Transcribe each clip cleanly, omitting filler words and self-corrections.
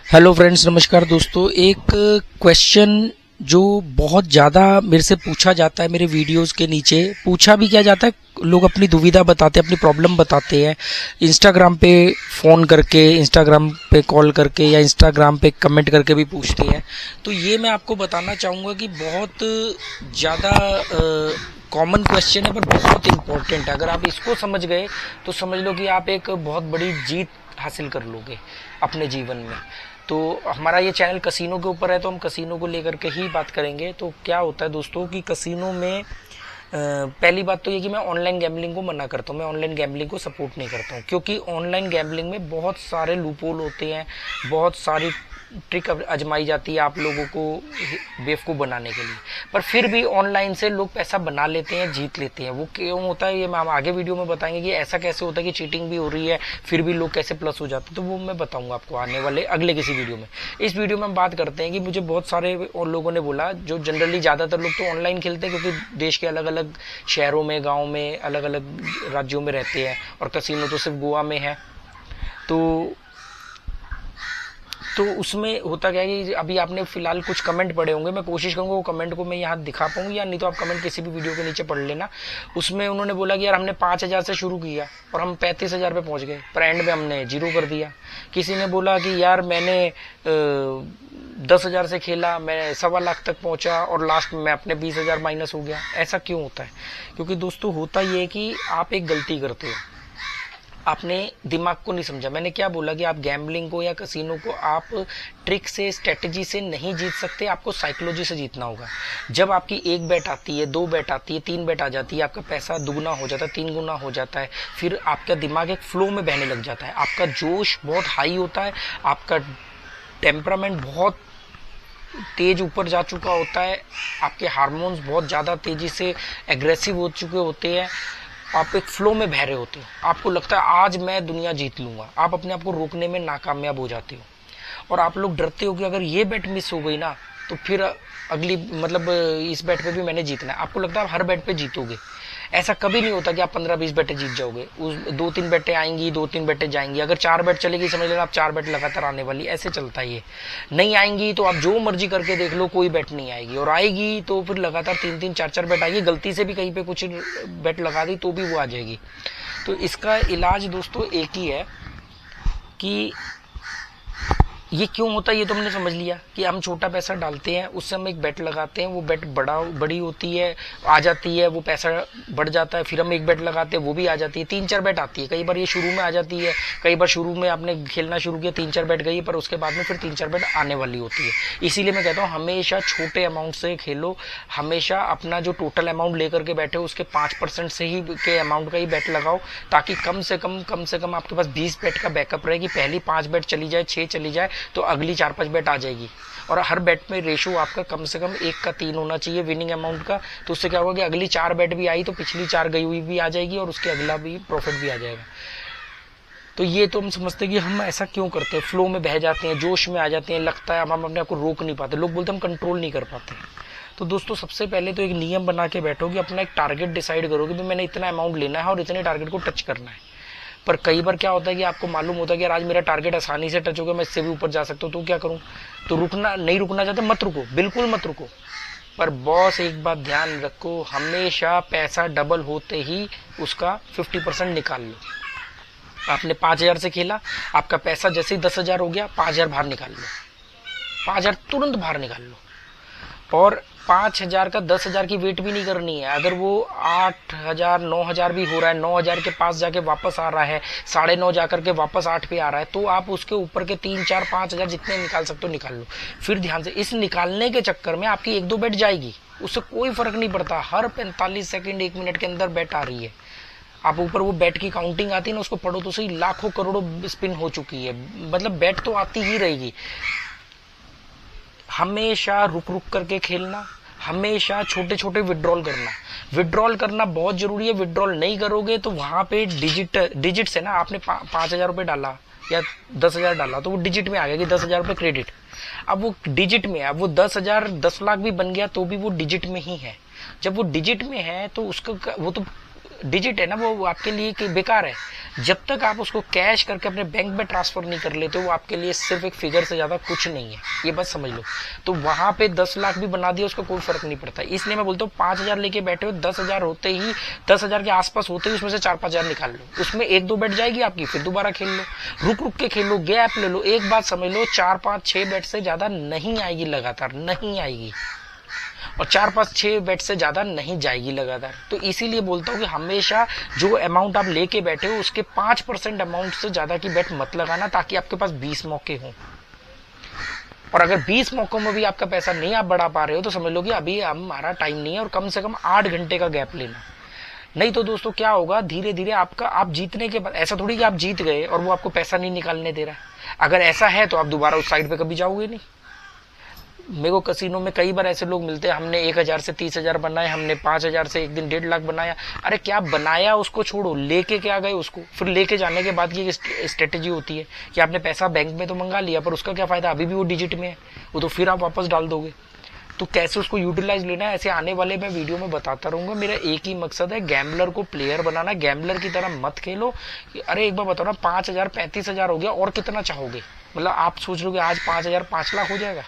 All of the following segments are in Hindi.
हेलो फ्रेंड्स, नमस्कार दोस्तों। एक क्वेश्चन जो बहुत ज़्यादा मेरे से पूछा जाता है, मेरे वीडियोस के नीचे पूछा भी क्या जाता है, लोग अपनी दुविधा बताते हैं, अपनी प्रॉब्लम बताते हैं, इंस्टाग्राम पे फ़ोन करके, इंस्टाग्राम पे कॉल करके या इंस्टाग्राम पे कमेंट करके भी पूछते हैं। तो ये मैं आपको बताना चाहूँगा कि बहुत ज़्यादा कॉमन क्वेश्चन है, पर बहुत इम्पोर्टेंट है। अगर आप इसको समझ गए तो समझ लो कि आप एक बहुत बड़ी जीत हासिल कर लोगे अपने जीवन में। तो हमारा ये चैनल कसिनो के ऊपर है, तो हम कसिनो को लेकर के ही बात करेंगे। तो क्या होता है दोस्तों कि कसिनो में पहली बात तो ये कि मैं ऑनलाइन गैम्बलिंग को मना करता हूँ, मैं ऑनलाइन गैम्बलिंग को सपोर्ट नहीं करता हूँ, क्योंकि ऑनलाइन गैम्बलिंग में बहुत सारे लूपहोल होते हैं, बहुत सारी ट्रिक आजमाई जाती है आप लोगों को बेवकूफ़ बनाने के लिए। पर फिर भी ऑनलाइन से लोग पैसा बना लेते हैं, जीत लेते हैं। वो क्यों होता है ये मैं हम आगे वीडियो में बताएंगे कि ऐसा कैसे होता है कि चीटिंग भी हो रही है फिर भी लोग कैसे प्लस हो जाते हैं। तो वो मैं बताऊंगा आपको आने वाले अगले किसी वीडियो में। इस वीडियो में हम बात करते हैं कि मुझे बहुत सारे और लोगों ने बोला, जो जनरली ज़्यादातर लोग तो ऑनलाइन खेलते हैं क्योंकि देश के अलग अलग शहरों में, गाँव में, अलग अलग राज्यों में रहते हैं और कसिनो तो सिर्फ गोवा में है। तो उसमें होता क्या है कि अभी आपने फिलहाल कुछ कमेंट पढ़े होंगे, मैं कोशिश करूंगा वो कमेंट को मैं यहाँ दिखा पाऊँ, या नहीं तो आप कमेंट किसी भी वीडियो के नीचे पढ़ लेना। उसमें उन्होंने बोला कि यार हमने 5,000 से शुरू किया और हम 35,000 पे पहुंच गए, पर एंड में हमने 0 कर दिया। किसी ने बोला कि यार मैंने 10,000 से खेला, मैं 1.25 लाख तक पहुंचा और लास्ट में अपने 20,000 माइनस हो गया। ऐसा क्यों होता है? क्योंकि दोस्तों होता ये है कि आप एक गलती करते हो, आपने दिमाग को नहीं समझा। मैंने क्या बोला कि आप गैम्बलिंग को या कसिनो को आप ट्रिक से, स्ट्रेटजी से नहीं जीत सकते, आपको साइकोलॉजी से जीतना होगा। जब आपकी 1 बेट आती है, 2 बेट आती है, 3 बेट आ जाती है, आपका पैसा दुगना हो जाता है, 3 गुना हो जाता है, फिर आपका दिमाग एक फ्लो में बहने लग जाता है, आपका जोश बहुत हाई होता है, आपका टेम्परामेंट बहुत तेज ऊपर जा चुका होता है, आपके हार्मोन्स बहुत ज़्यादा तेजी से एग्रेसिव हो चुके होते हैं, आप एक फ्लो में बह रहे होते हो, आपको लगता है आज मैं दुनिया जीत लूंगा। आप अपने आप को रोकने में नाकामयाब हो जाते हो और आप लोग डरते हो कि अगर ये बेट मिस हो गई ना तो फिर अगली मतलब इस बेट पे भी मैंने जीतना है। आपको लगता है आप हर बेट पे जीतोगे। ऐसा कभी नहीं होता कि आप 15-20 बेटें जीत जाओगे। उस 2-3 बेटें आएंगी, 2-3 बेटें जाएंगी। अगर 4 बेट चलेगी समझ लेना आप 4 बेट लगातार आने वाली, ऐसे चलता है ये। नहीं आएंगी तो आप जो मर्जी करके देख लो, कोई बेट नहीं आएगी, और आएगी तो फिर लगातार 3-3, 4-4 बेट आएगी। गलती से भी कहीं पे कुछ बेट लगा दी तो भी वो आ जाएगी। तो इसका इलाज दोस्तों एक ही है कि ये क्यों होता है ये तो हमने समझ लिया कि हम छोटा पैसा डालते हैं, उससे हम एक बेट लगाते हैं, वो बेट बड़ी होती है, आ जाती है, वो पैसा बढ़ जाता है, फिर हम एक बेट लगाते हैं, वो भी आ जाती है, 3-4 बेट आती है। कई बार ये शुरू में आ जाती है, कई बार शुरू में आपने खेलना शुरू किया 3-4 बेट गई, पर उसके बाद में फिर 3-4 बेट आने वाली होती है। इसीलिए मैं कहता हूँ हमेशा छोटे अमाउंट से खेलो, हमेशा अपना जो टोटल अमाउंट लेकर के बैठे हो उसके 5% से ही के अमाउंट का ही बेट लगाओ, ताकि कम से कम आपके पास 20 बेट का बैकअप रहे कि पहली 5 बेट चली जाए, 6 चली जाए तो अगली 4-5 बेट आ जाएगी। और हर बेट में रेशो आपका कम से कम 1 का 3 होना चाहिए विनिंग अमाउंट का। तो उससे क्या होगा कि अगली 4 बेट भी आई तो पिछली 4 गई हुई भी आ जाएगी और उसके अगला भी प्रॉफिट भी आ जाएगा। तो ये तो हम समझते हैं कि हम ऐसा क्यों करते हैं, फ्लो में बह जाते हैं, जोश में आ जाते हैं, लगता है हम अपने आप को रोक नहीं पाते। लोग बोलते हैं हम कंट्रोल नहीं कर पाते। तो दोस्तों सबसे पहले तो एक नियम बना के बैठो कि अपना एक टारगेट डिसाइड करो कि भाई मैंने इतना अमाउंट लेना है और इतने टारगेट को टच करना है। पर कई बार क्या होता है कि आपको मालूम होता है कि यार आज मेरा टारगेट आसानी से टच हो गया, मैं इससे भी ऊपर जा सकता हूँ, तो क्या करूँ? तो नहीं रुकना चाहते, मत रुको, बिल्कुल मत रुको। पर बॉस एक बात ध्यान रखो, हमेशा पैसा डबल होते ही उसका 50% निकाल लो। आपने 5,000 से खेला, आपका पैसा जैसे ही 10,000 हो गया, 5,000 बाहर निकाल लो, 5,000 तुरंत बाहर निकाल लो। और 5,000 का 10,000 की वेट भी नहीं करनी है। अगर वो 8,000, 9,000 भी हो रहा है, 9,000 के पास जाके वापस आ रहा है, 9.5 जाकर के वापस 8 पे आ रहा है, तो आप उसके ऊपर के 3, 4, 5,000 जितने निकाल सकते हो निकाल लो। फिर ध्यान से, इस निकालने के चक्कर में आपकी 1-2 बेट जाएगी, उससे कोई फर्क नहीं पड़ता। हर 45 सेकेंड 1 मिनट के अंदर बेट आ रही है। आप ऊपर वो बेट की काउंटिंग आती है ना, उसको पढ़ो तो सही, लाखों करोड़ों स्पिन हो चुकी है, मतलब बेट तो आती ही रहेगी। हमेशा रुक रुक करके खेलना, हमेशा छोटे छोटे विड्रॉल करना बहुत जरूरी है। विड्रॉल नहीं करोगे तो वहां पे डिजिट्स है ना, आपने 5,000 रुपये डाला या 10,000 डाला तो वो डिजिट में आ गया कि 10,000 रुपये क्रेडिट। अब वो डिजिट में है, अब वो 10,000 10 लाख भी बन गया तो भी वो डिजिट में ही है। जब वो डिजिट में है तो उसका वो तो डिजिट है ना वो आपके लिए कि बेकार है। जब तक आप उसको कैश करके अपने बैंक में ट्रांसफर नहीं कर लेते, वो आपके लिए सिर्फ एक फिगर से ज्यादा कुछ नहीं है, ये बस समझ लो। तो वहां पे 10 लाख भी बना दिया, उसका कोई फर्क नहीं पड़ता। इसलिए मैं बोलता हूँ 5,000 लेके बैठे हो, 10,000 होते ही, 10,000 के आसपास होते ही उसमें से 4-5,000 निकाल लो, उसमें 1-2 बैठ जाएगी आपकी, फिर दोबारा खेल लो, रुक रुक के खेलो, गैप ले लो। एक बात समझ लो, 4-5-6 बैट से ज्यादा नहीं आएगी लगातार, नहीं आएगी, और 4-5-6 बेट से ज्यादा नहीं जाएगी लगातार। तो इसीलिए बोलता हूँ कि हमेशा जो अमाउंट आप लेके बैठे हो उसके 5% अमाउंट से ज्यादा की बेट मत लगाना, ताकि आपके पास 20 मौके हों। और अगर 20 मौकों में भी आपका पैसा नहीं आप बढ़ा पा रहे हो, तो समझ लो कि अभी हमारा टाइम नहीं है, और कम से कम 8 घंटे का गैप लेना। नहीं तो दोस्तों क्या होगा, धीरे धीरे आपका, आप जीतने के बाद ऐसा थोड़ी कि आप जीत गए और वो आपको पैसा नहीं निकालने दे रहा है। अगर ऐसा है तो आप दोबारा उस साइड पे कभी जाओगे नहीं। मेरे को कसिनो में कई बार ऐसे लोग मिलते हैं, हमने 1,000 से 30,000 बनाए, हमने 5,000 से एक दिन 1.5 लाख बनाया। अरे क्या बनाया उसको छोड़ो, लेके क्या गए उसको। फिर लेके जाने के बाद की स्ट्रेटेजी होती है कि आपने पैसा बैंक में तो मंगा लिया, पर उसका क्या फायदा, अभी भी वो डिजिट में है, वो तो फिर आप वापस डाल दोगे। तो कैसे उसको यूटिलाइज लेना है, ऐसे आने वाले मैं वीडियो में बताता रहूंगा। मेरा एक ही मकसद है, गैम्बलर को प्लेयर बनाना। गैम्बलर की तरह मत खेलो। अरे एक बार बताओ ना, 5,000 35,000 हो गया, और कितना चाहोगे। मतलब आप सोच लो कि आज 5,000 5 लाख हो जाएगा,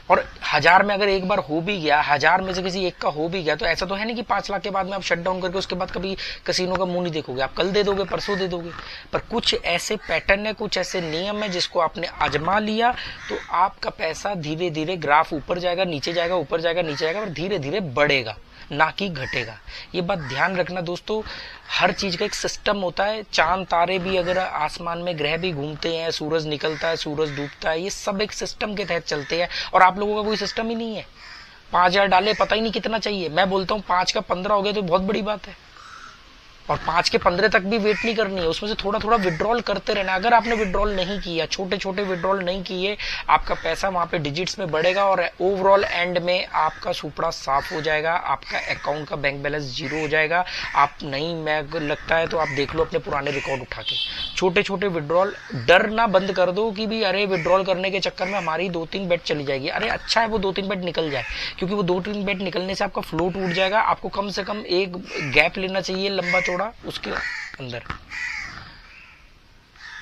और 1,000 में अगर एक बार हो भी गया, 1,000 में से किसी एक का हो भी गया, तो ऐसा तो है नहीं कि 5 लाख के बाद में आप शट डाउन करके उसके बाद कभी कसिनो का मुंह नहीं देखोगे। आप कल दे दोगे, परसों दे दोगे। पर कुछ ऐसे पैटर्न है, कुछ ऐसे नियम है, जिसको आपने आजमा लिया तो आपका पैसा धीरे धीरे ग्राफ ऊपर जाएगा, नीचे जाएगा, ऊपर जाएगा, नीचे जाएगा, और धीरे धीरे बढ़ेगा, ना कि घटेगा। ये बात ध्यान रखना दोस्तों। हर चीज का एक सिस्टम होता है। चांद तारे भी, अगर आसमान में ग्रह भी घूमते हैं, सूरज निकलता है, सूरज डूबता है, ये सब एक सिस्टम के तहत चलते हैं, और आप लोगों का कोई सिस्टम ही नहीं है। 5,000 डाले, पता ही नहीं कितना चाहिए। मैं बोलता हूँ 5 का 15 हो गया तो बहुत बड़ी बात है, और 5 के 15 तक भी वेट नहीं करनी है, उसमें से थोड़ा थोड़ा विड्रॉल करते रहना। अगर आपने विड्रॉल नहीं किया, छोटे छोटे विड्रॉल नहीं किए, आपका पैसा वहां पे डिजिट्स में बढ़ेगा, और ओवरऑल एंड में आपका सुपड़ा साफ हो जाएगा, आपका अकाउंट का बैंक बैलेंस 0 हो जाएगा। आप नहीं, मैं लगता है तो आप देख लो अपने पुराने रिकॉर्ड उठा के, छोटे छोटे विड्रॉल। डरना बंद कर दो कि भी अरे विड्रॉल करने के चक्कर में हमारी 2-3 बेट चली जाएगी। अरे अच्छा है वो 2-3 बेट निकल जाए, क्योंकि वो 2-3 बेट निकलने से आपका फ्लो टूट जाएगा। आपको कम से कम एक गैप लेना चाहिए लंबा चौड़ा उसके अंदर।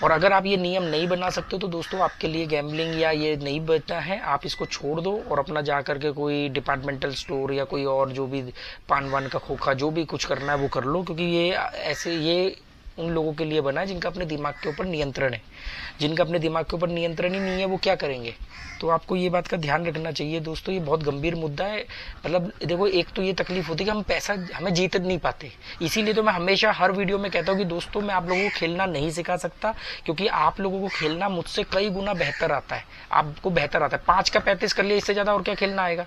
और अगर आप ये नियम नहीं बना सकते तो दोस्तों आपके लिए गैम्बलिंग या ये नहीं बचना है, आप इसको छोड़ दो और अपना जा करके कोई डिपार्टमेंटल स्टोर या कोई और जो भी पान वान का खोखा जो भी कुछ करना है वो कर लो। क्योंकि ये ऐसे, ये उन लोगों के लिए बना है जिनका अपने दिमाग के ऊपर नियंत्रण है। जिनका अपने दिमाग के ऊपर नियंत्रण ही नहीं है वो क्या करेंगे। तो आपको ये बात का ध्यान रखना चाहिए दोस्तों। ये बहुत गंभीर मुद्दा है। मतलब देखो, एक तो ये तकलीफ होती है कि हम पैसा हमें जीत नहीं पाते। इसीलिए तो मैं हमेशा हर वीडियो में कहता हूँ कि दोस्तों मैं आप लोगों को खेलना नहीं सिखा सकता, क्योंकि आप लोगों को खेलना मुझसे कई गुना बेहतर आता है। आपको बेहतर आता है। 5 का 35 कर लिया, इससे ज्यादा और क्या खेलना आएगा।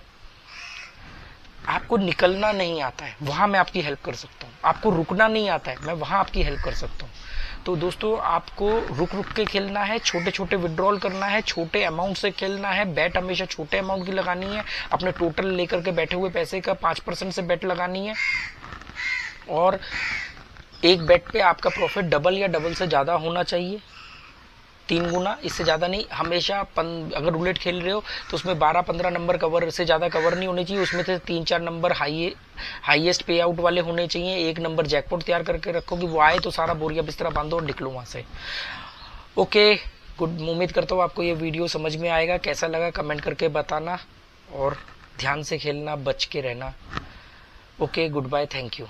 आपको निकलना नहीं आता है, वहां मैं आपकी हेल्प कर सकता हूँ। आपको रुकना नहीं आता है, मैं वहां आपकी हेल्प कर सकता हूँ। तो दोस्तों आपको रुक रुक के खेलना है, छोटे छोटे विड्रॉल करना है, छोटे अमाउंट से खेलना है। बैट हमेशा छोटे अमाउंट की लगानी है। अपने टोटल लेकर के बैठे हुए पैसे का 5% से बैट लगानी है, और एक बैट पे आपका प्रॉफिट डबल या डबल से ज्यादा होना चाहिए, 3 गुना, इससे ज्यादा नहीं। हमेशा अगर रूलेट खेल रहे हो तो उसमें 12-15 नंबर कवर से ज्यादा कवर नहीं होने चाहिए। उसमें से 3-4 नंबर हाईएस्ट पे आउट वाले होने चाहिए। 1 नंबर जैकपॉट तैयार करके रखो कि वो आए तो सारा बोरिया बिस्तरा बांधो और निकलो वहां से। ओके गुड, उम्मीद करता हूँ आपको ये वीडियो समझ में आएगा। कैसा लगा कमेंट करके बताना, और ध्यान से खेलना, बच के रहना। Okay good bye, thank you.